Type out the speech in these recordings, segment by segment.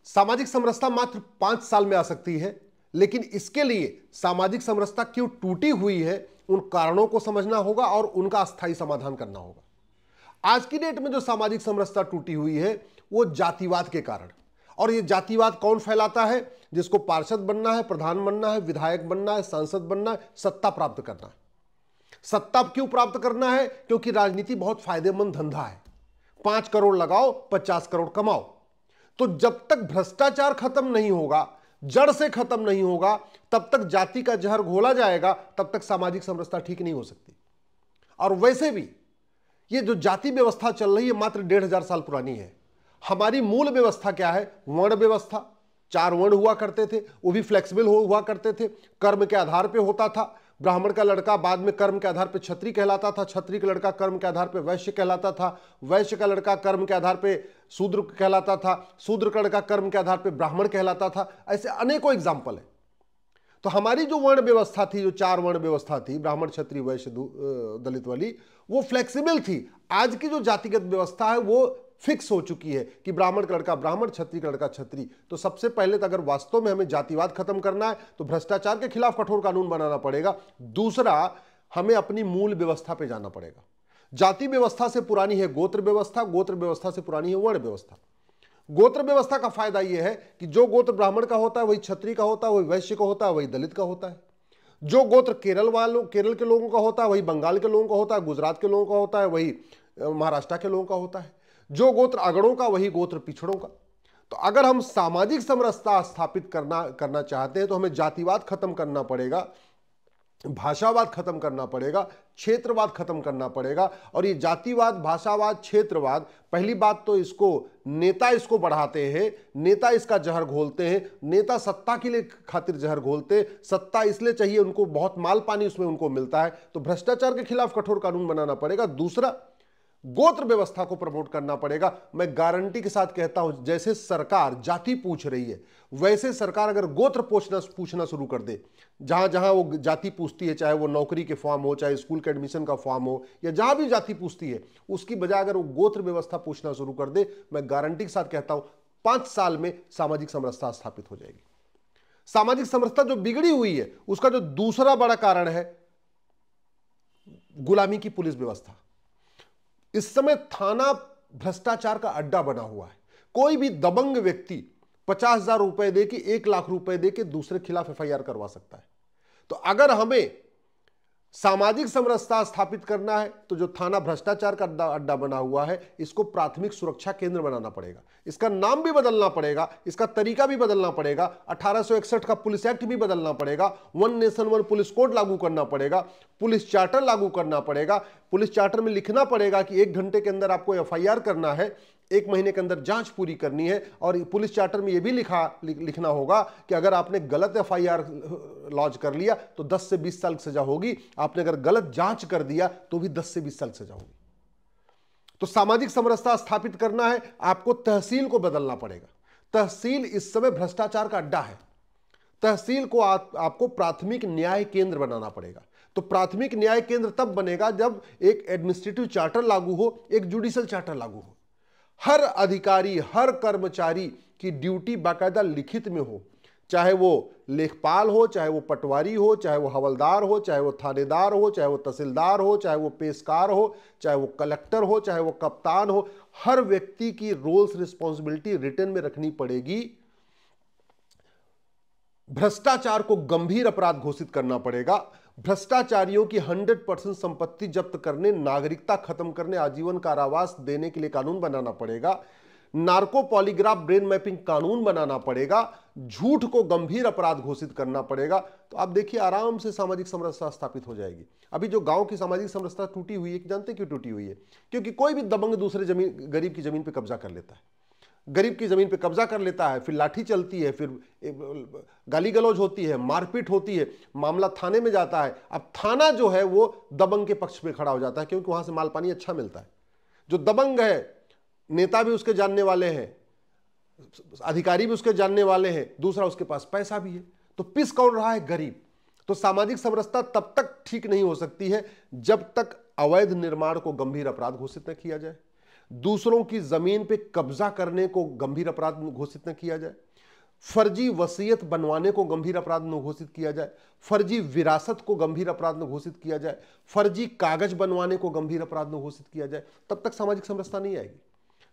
सामाजिक समरसता मात्र 5 साल में आ सकती है, लेकिन इसके लिए सामाजिक समरसता क्यों टूटी हुई है, उन कारणों को समझना होगा और उनका अस्थायी समाधान करना होगा। आज की डेट में जो सामाजिक समरसता टूटी हुई है वो जातिवाद के कारण। और ये जातिवाद कौन फैलाता है? जिसको पार्षद बनना है, प्रधान बनना है, विधायक बनना है, सांसद बनना है, सत्ता प्राप्त करना है। सत्ता क्यों प्राप्त करना है? क्योंकि राजनीति बहुत फायदेमंद धंधा है। 5 करोड़ लगाओ, 50 करोड़ कमाओ। तो जब तक भ्रष्टाचार खत्म नहीं होगा, जड़ से खत्म नहीं होगा, तब तक जाति का जहर घोला जाएगा, तब तक सामाजिक समरसता ठीक नहीं हो सकती। और वैसे भी ये जो जाति व्यवस्था चल रही है मात्र 1500 साल पुरानी है। हमारी मूल व्यवस्था क्या है? वर्ण व्यवस्था। 4 वर्ण हुआ करते थे, वो भी फ्लेक्सिबल हुआ करते थे, कर्म के आधार पे होता था। ब्राह्मण का लड़का बाद में कर्म के आधार पे क्षत्रिय कहलाता था, क्षत्रिय का लड़का कर्म के आधार पे वैश्य कहलाता था, वैश्य का लड़का कर्म के आधार पे शूद्र कहलाता था, शूद्र का लड़का कर्म के आधार पे ब्राह्मण कहलाता था। ऐसे अनेकों एग्जाम्पल है। तो हमारी जो वर्ण व्यवस्था थी, जो 4 वर्ण व्यवस्था थी, ब्राह्मण, क्षत्रिय, वैश्य, दलित वाली, वो फ्लेक्सिबल थी। आज की जो जातिगत व्यवस्था है वो फिक्स हो चुकी है कि ब्राह्मण का लड़का ब्राह्मण, क्षत्रिय का लड़का क्षत्रिय। तो सबसे पहले तो अगर वास्तव में हमें जातिवाद खत्म करना है तो भ्रष्टाचार के खिलाफ कठोर कानून बनाना पड़ेगा। दूसरा, हमें अपनी मूल व्यवस्था पे जाना पड़ेगा। जाति व्यवस्था से पुरानी है गोत्र व्यवस्था, गोत्र व्यवस्था से पुरानी है वर्ण व्यवस्था। गोत्र व्यवस्था का फायदा यह है कि जो गोत्र ब्राह्मण का होता है वही क्षत्रिय का होता है, वही वैश्य का होता है, वही दलित का होता है। जो गोत्र केरल के लोगों का होता है वही बंगाल के लोगों का होता है, गुजरात के लोगों का होता है, वही महाराष्ट्र के लोगों का होता है। जो गोत्र अगड़ों का वही गोत्र पिछड़ों का। तो अगर हम सामाजिक समरसता स्थापित करना चाहते हैं तो हमें जातिवाद खत्म करना पड़ेगा, भाषावाद खत्म करना पड़ेगा, क्षेत्रवाद खत्म करना पड़ेगा। और ये जातिवाद, भाषावाद, क्षेत्रवाद, पहली बात तो नेता इसको बढ़ाते हैं, नेता इसका जहर घोलते हैं, नेता सत्ता के लिए खातिर जहर घोलते हैं। सत्ता इसलिए चाहिए उनको, बहुत माल पानी उसमें उनको मिलता है। तो भ्रष्टाचार के खिलाफ कठोर कानून बनाना पड़ेगा। दूसरा, गोत्र व्यवस्था को प्रमोट करना पड़ेगा। मैं गारंटी के साथ कहता हूं, जैसे सरकार जाति पूछ रही है, वैसे सरकार अगर गोत्र पूछना शुरू कर दे, जहां जहां वो जाति पूछती है, चाहे वो नौकरी के फॉर्म हो, चाहे स्कूल के एडमिशन का फॉर्म हो, या जहां भी जाति पूछती है, उसकी बजाय अगर वो गोत्र व्यवस्था पूछना शुरू कर दे, मैं गारंटी के साथ कहता हूं 5 साल में सामाजिक समरसता स्थापित हो जाएगी। सामाजिक समरसता जो बिगड़ी हुई है उसका जो दूसरा बड़ा कारण है गुलामी की पुलिस व्यवस्था। इस समय थाना भ्रष्टाचार का अड्डा बना हुआ है। कोई भी दबंग व्यक्ति 50,000 रुपए दे के 1 लाख रुपए दे के दूसरे खिलाफ एफआईआर करवा सकता है। तो अगर हमें सामाजिक समरसता स्थापित करना है तो जो थाना भ्रष्टाचार का अड्डा बना हुआ है, इसको प्राथमिक सुरक्षा केंद्र बनाना पड़ेगा। इसका नाम भी बदलना पड़ेगा, इसका तरीका भी बदलना पड़ेगा, 1861 का पुलिस एक्ट भी बदलना पड़ेगा, 1 नेशन 1 पुलिस कोड लागू करना पड़ेगा, पुलिस चार्टर लागू करना पड़ेगा। पुलिस चार्टर में लिखना पड़ेगा कि 1 घंटे के अंदर आपको एफआईआर करना है, 1 महीने के अंदर जांच पूरी करनी है। और पुलिस चार्टर में यह भी लिखना होगा कि अगर आपने गलत एफआईआर लॉन्च कर लिया तो 10 से 20 साल की सजा होगी, आपने अगर गलत जांच कर दिया तो भी 10 से 20 साल की सजा होगी। तो सामाजिक समरसता स्थापित करना है, आपको तहसील को बदलना पड़ेगा। तहसील इस समय भ्रष्टाचार का अड्डा है। तहसील को आपको प्राथमिक न्याय केंद्र बनाना पड़ेगा। तो प्राथमिक न्याय केंद्र तब बनेगा जब एक एडमिनिस्ट्रेटिव चार्टर लागू हो, एक जुडिशियल चार्टर लागू हो। हर अधिकारी, हर कर्मचारी की ड्यूटी बाकायदा लिखित में हो, चाहे वो लेखपाल हो, चाहे वो पटवारी हो, चाहे वो हवलदार हो, चाहे वो थानेदार हो, चाहे वो तहसीलदार हो, चाहे वो पेशकार हो, चाहे वो कलेक्टर हो, चाहे वो कप्तान हो। हर व्यक्ति की रोल्स रिस्पॉन्सिबिलिटी रिटन में रखनी पड़ेगी। भ्रष्टाचार को गंभीर अपराध घोषित करना पड़ेगा। भ्रष्टाचारियों की 100% संपत्ति जब्त करने, नागरिकता खत्म करने, आजीवन कारावास देने के लिए कानून बनाना पड़ेगा। नार्को पॉलीग्राफ ब्रेन मैपिंग कानून बनाना पड़ेगा। झूठ को गंभीर अपराध घोषित करना पड़ेगा। तो आप देखिए आराम से सामाजिक समरसता स्थापित हो जाएगी। अभी जो गांव की सामाजिक समरसता टूटी हुई है, जानते क्यों टूटी हुई है? क्योंकि कोई भी दबंग दूसरे गरीब की जमीन पर कब्जा कर लेता है, गरीब की जमीन पे कब्जा कर लेता है, फिर लाठी चलती है, फिर गाली गलौज होती है, मारपीट होती है, मामला थाने में जाता है। अब थाना जो है वो दबंग के पक्ष में खड़ा हो जाता है, क्योंकि वहां से माल पानी अच्छा मिलता है। जो दबंग है, नेता भी उसके जानने वाले हैं, अधिकारी भी उसके जानने वाले हैं, दूसरा उसके पास पैसा भी है। तो पिस कौन रहा है? गरीब। तो सामाजिक समरसता तब तक ठीक नहीं हो सकती है जब तक अवैध निर्माण को गंभीर अपराध घोषित न किया जाए। दूसरों की जमीन पे कब्जा करने को गंभीर अपराध घोषित न किया जाए, फर्जी वसीयत बनवाने को गंभीर अपराध न घोषित किया जाए, फर्जी विरासत को गंभीर अपराध न घोषित किया जाए, फर्जी कागज बनवाने को गंभीर अपराध न घोषित किया जाए, तब तक सामाजिक समरसता नहीं आएगी।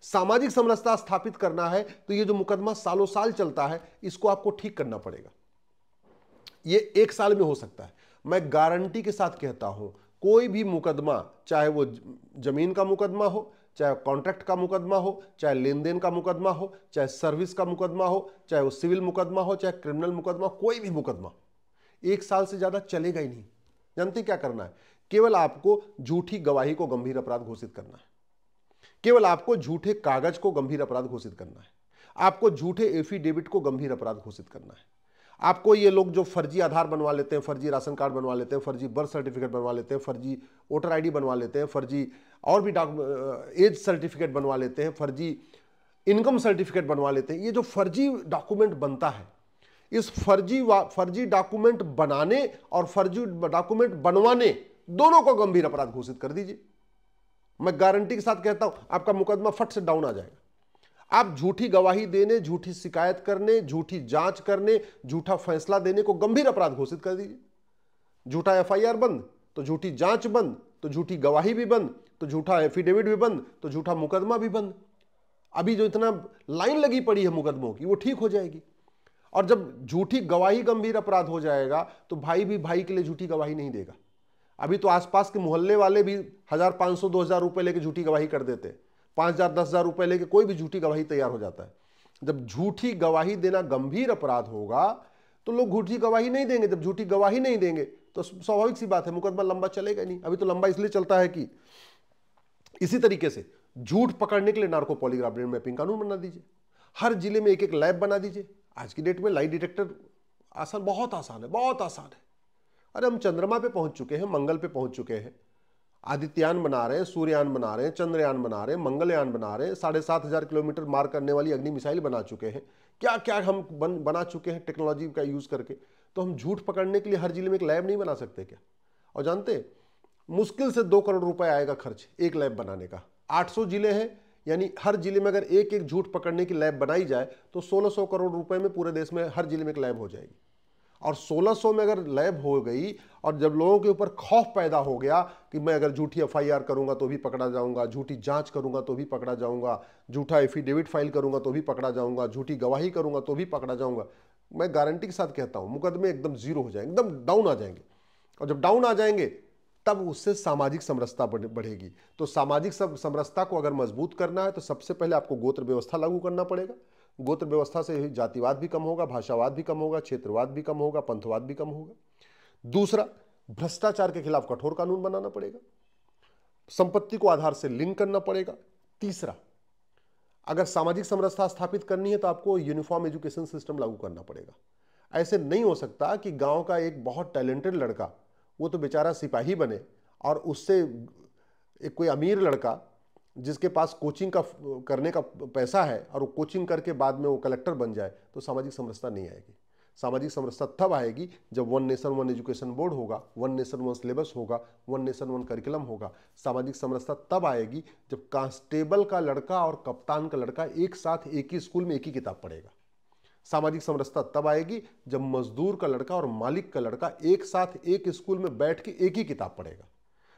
सामाजिक समरसता स्थापित करना है तो ये जो मुकदमा सालों साल चलता है, इसको आपको ठीक करना पड़ेगा। ये 1 साल में हो सकता है। मैं गारंटी के साथ कहता हूं, कोई भी मुकदमा, चाहे वो जमीन का मुकदमा हो, चाहे कॉन्ट्रैक्ट का मुकदमा हो, चाहे लेन देन का मुकदमा हो, चाहे सर्विस का मुकदमा हो, चाहे वो सिविल मुकदमा हो, चाहे क्रिमिनल मुकदमा, कोई भी मुकदमा 1 साल से ज्यादा चलेगा ही नहीं। जानते क्या करना है? केवल आपको झूठी गवाही को गंभीर अपराध घोषित करना है, केवल आपको झूठे कागज को गंभीर अपराध घोषित करना है, आपको झूठे एफिडेविट को गंभीर अपराध घोषित करना है। आपको ये लोग जो फर्जी आधार बनवा लेते हैं, फर्जी राशन कार्ड बनवा लेते हैं, फर्जी बर्थ सर्टिफिकेट बनवा लेते हैं, फर्जी वोटर आईडी बनवा लेते हैं, फर्जी और भी एज सर्टिफिकेट बनवा लेते हैं, फर्जी इनकम सर्टिफिकेट बनवा लेते हैं, ये जो फर्जी डॉक्यूमेंट बनता है, इस फर्जी डॉक्यूमेंट बनाने और फर्जी डॉक्यूमेंट बनवाने दोनों को गंभीर अपराध घोषित कर दीजिए। मैं गारंटी के साथ कहता हूं, आपका मुकदमा फट से डाउन आ जाएगा। आप झूठी गवाही देने, झूठी शिकायत करने, झूठी जांच करने, झूठा फैसला देने को गंभीर अपराध घोषित कर दीजिए। झूठा एफआईआर बंद तो झूठी जांच बंद, तो झूठी गवाही भी बंद, तो झूठा एफिडेविट भी बंद, तो झूठा मुकदमा भी बंद। अभी जो इतना लाइन लगी पड़ी है मुकदमों की, वो ठीक हो जाएगी। और जब झूठी गवाही गंभीर अपराध हो जाएगा तो भाई भी भाई के लिए झूठी गवाही नहीं देगा। अभी तो आसपास के मोहल्ले वाले भी 1500 2000 रुपए लेके झूठी गवाही कर देते हैं, 5000 10,000 रुपए लेके कोई भी झूठी गवाही तैयार हो जाता है। जब झूठी गवाही देना गंभीर अपराध होगा तो लोग झूठी गवाही नहीं देंगे। जब झूठी गवाही नहीं देंगे तो स्वाभाविक सी बात है, मुकदमा लंबा चलेगा नहीं। अभी तो लंबा इसलिए चलता है कि इसी तरीके से झूठ पकड़ने के लिए नार्को पॉलीग्राफ ब्रेन मैपिंग कानून बना दीजिए, हर जिले में एक लैब बना दीजिए। आज की डेट में लाई डिटेक्टर आसान, बहुत आसान है, बहुत आसान है। अरे हम चंद्रमा पे पहुंच चुके हैं, मंगल पे पहुंच चुके हैं, आदित्ययान बना रहे हैं, सूर्ययान बना रहे हैं, चंद्रयान बना रहे हैं, मंगलयान बना रहे हैं, 7,500 किलोमीटर मार करने वाली अग्नि मिसाइल बना चुके हैं। क्या क्या हम बना चुके हैं टेक्नोलॉजी का यूज करके। तो हम झूठ पकड़ने के लिए हर जिले में एक लैब नहीं बना सकते क्या? और जानते हैं, मुश्किल से 2 करोड़ रुपए आएगा खर्च एक लैब बनाने का। 800 जिले हैं, यानी हर जिले में अगर एक एक झूठ पकड़ने की लैब बनाई जाए तो 1600 करोड़ रुपए में पूरे देश में हर जिले में एक लैब हो जाएगी। और 1600 में अगर लैब हो गई और जब लोगों के ऊपर खौफ पैदा हो गया कि मैं अगर झूठी एफआईआर करूंगा तो भी पकड़ा जाऊंगा, झूठी जांच करूंगा तो भी पकड़ा जाऊंगा, झूठा एफिडेविट फाइल करूंगा तो भी पकड़ा जाऊंगा, झूठी गवाही करूंगा तो भी पकड़ा जाऊंगा, मैं गारंटी के साथ कहता हूं मुकदमे एकदम जीरो हो जाएंगे, एकदम डाउन आ जाएंगे। और जब डाउन आ जाएंगे तब उससे सामाजिक समरसता बढ़ेगी। तो सामाजिक समरसता को अगर मजबूत करना है तो सबसे पहले आपको गोत्र व्यवस्था लागू करना पड़ेगा। गोत्र व्यवस्था से जातिवाद भी कम होगा, भाषावाद भी कम होगा, क्षेत्रवाद भी कम होगा, पंथवाद भी कम होगा। दूसरा, भ्रष्टाचार के खिलाफ कठोर कानून बनाना पड़ेगा, संपत्ति को आधार से लिंक करना पड़ेगा। तीसरा, अगर सामाजिक समरसता स्थापित करनी है तो आपको यूनिफॉर्म एजुकेशन सिस्टम लागू करना पड़ेगा। ऐसे नहीं हो सकता कि गांव का एक बहुत टैलेंटेड लड़का, वो तो बेचारा सिपाही बने, और उससे एक कोई अमीर लड़का जिसके पास कोचिंग का करने का पैसा है और वो कोचिंग करके बाद में वो कलेक्टर बन जाए, तो सामाजिक समरसता नहीं आएगी। सामाजिक समरसता तब आएगी जब 1 नेशन 1 एजुकेशन बोर्ड होगा, 1 नेशन 1 सिलेबस होगा, 1 नेशन 1 करिकुलम होगा। सामाजिक समरसता तब आएगी जब कांस्टेबल का लड़का और कप्तान का लड़का एक साथ एक ही स्कूल में एक ही किताब पढ़ेगा। सामाजिक समरसता तब आएगी जब मजदूर का लड़का और मालिक का लड़का एक साथ एक स्कूल में बैठ के एक ही किताब पढ़ेगा।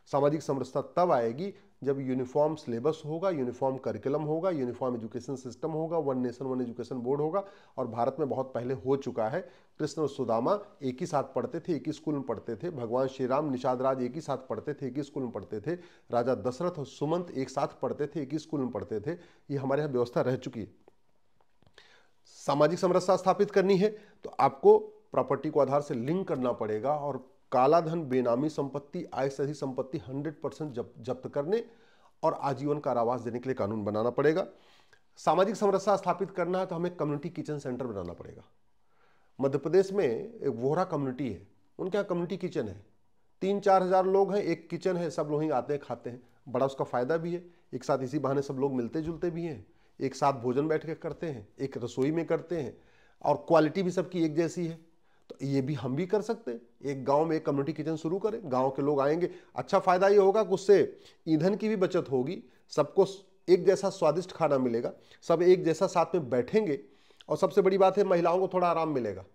सामाजिक समरसता तब आएगी जब यूनिफॉर्म सिलेबस होगा, यूनिफॉर्म करिकुलम होगा, यूनिफॉर्म एजुकेशन सिस्टम होगा, 1 नेशन 1 एजुकेशन बोर्ड होगा। और भारत में बहुत पहले हो चुका है। कृष्ण और सुदामा एक ही साथ पढ़ते थे, एक ही स्कूल में पढ़ते थे। भगवान श्री राम निषाद राज एक ही साथ पढ़ते थे, एक ही स्कूल में पढ़ते थे। राजा दशरथ और सुमंत एक साथ पढ़ते थे, एक ही स्कूल में पढ़ते थे। ये हमारे यहाँ व्यवस्था रह चुकी है। सामाजिक समरसता स्थापित करनी है तो आपको प्रॉपर्टी को आधार से लिंक करना पड़ेगा और काला धन, बेनामी संपत्ति, आय से अधिक संपत्ति 100% जब्त करने और आजीवन कारावास देने के लिए कानून बनाना पड़ेगा। सामाजिक समरसता स्थापित करना है तो हमें कम्युनिटी किचन सेंटर बनाना पड़ेगा। मध्य प्रदेश में एक वोहरा कम्युनिटी है, उनके यहाँ कम्युनिटी किचन है, 3-4 हज़ार लोग हैं, एक किचन है, सब लोग ही आते हैं, खाते हैं। बड़ा उसका फायदा भी है, एक साथ इसी बहाने सब लोग मिलते जुलते भी हैं, एक साथ भोजन बैठ के करते हैं, एक रसोई में करते हैं, और क्वालिटी भी सबकी एक जैसी है। तो ये भी हम भी कर सकते हैं। एक गांव में एक कम्युनिटी किचन शुरू करें, गांव के लोग आएंगे। अच्छा फायदा ये होगा कि उससे ईंधन की भी बचत होगी, सबको एक जैसा स्वादिष्ट खाना मिलेगा, सब एक जैसा साथ में बैठेंगे, और सबसे बड़ी बात है महिलाओं को थोड़ा आराम मिलेगा,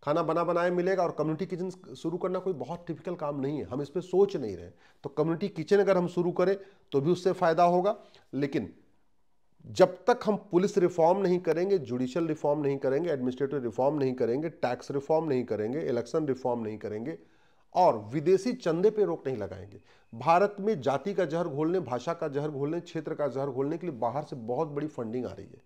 खाना बना बनाए मिलेगा। और कम्युनिटी किचन शुरू करना कोई बहुत टिपिकल काम नहीं है, हम इस पर सोच नहीं रहे। तो कम्युनिटी किचन अगर हम शुरू करें तो भी उससे फायदा होगा। लेकिन जब तक हम पुलिस रिफॉर्म नहीं करेंगे, जुडिशियल रिफॉर्म नहीं करेंगे, एडमिनिस्ट्रेटिव रिफॉर्म नहीं करेंगे, टैक्स रिफॉर्म नहीं करेंगे, इलेक्शन रिफॉर्म नहीं करेंगे और विदेशी चंदे पे रोक नहीं लगाएंगे, भारत में जाति का जहर घोलने, भाषा का जहर घोलने, क्षेत्र का जहर घोलने के लिए बाहर से बहुत बड़ी फंडिंग आ रही है।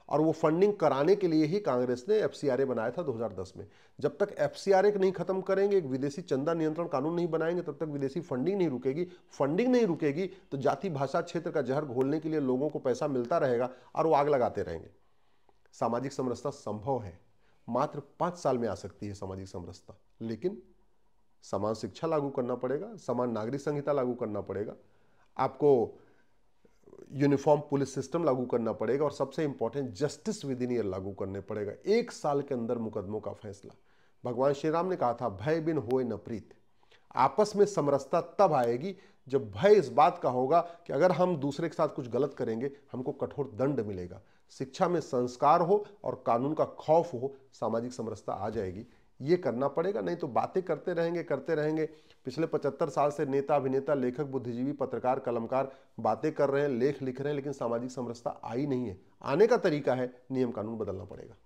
और वो फंडिंग कराने के लिए ही कांग्रेस ने एफसीआरए बनाया था 2010 में। जब तक एफसीआरए नहीं खत्म करेंगे, एक विदेशी चंदा नियंत्रण कानून नहीं बनाएंगे, तब तक विदेशी फंडिंग नहीं रुकेगी। फंडिंग नहीं रुकेगी तो जाति भाषा क्षेत्र का जहर घोलने के लिए लोगों को पैसा मिलता रहेगा और वो आग लगाते रहेंगे। सामाजिक समरसता संभव है, मात्र 5 साल में आ सकती है सामाजिक समरसता। लेकिन समान शिक्षा लागू करना पड़ेगा, समान नागरिक संहिता लागू करना पड़ेगा, आपको यूनिफॉर्म पुलिस सिस्टम लागू करना पड़ेगा, और सबसे important justice with in year लागू करने पड़ेगा। 1 साल के अंदर मुकदमों का फैसला। भगवान श्री राम ने कहा था, भय बिन होए न प्रीत। आपस में समरसता तब आएगी जब भय इस बात का होगा कि अगर हम दूसरे के साथ कुछ गलत करेंगे हमको कठोर दंड मिलेगा। शिक्षा में संस्कार हो और कानून का खौफ हो, सामाजिक समरसता आ जाएगी। ये करना पड़ेगा, नहीं तो बातें करते रहेंगे। पिछले 75 साल से नेता, अभिनेता, लेखक, बुद्धिजीवी, पत्रकार, कलमकार बातें कर रहे हैं, लेख लिख रहे हैं, लेकिन सामाजिक समरसता आई नहीं है। आने का तरीका है नियम कानून बदलना पड़ेगा।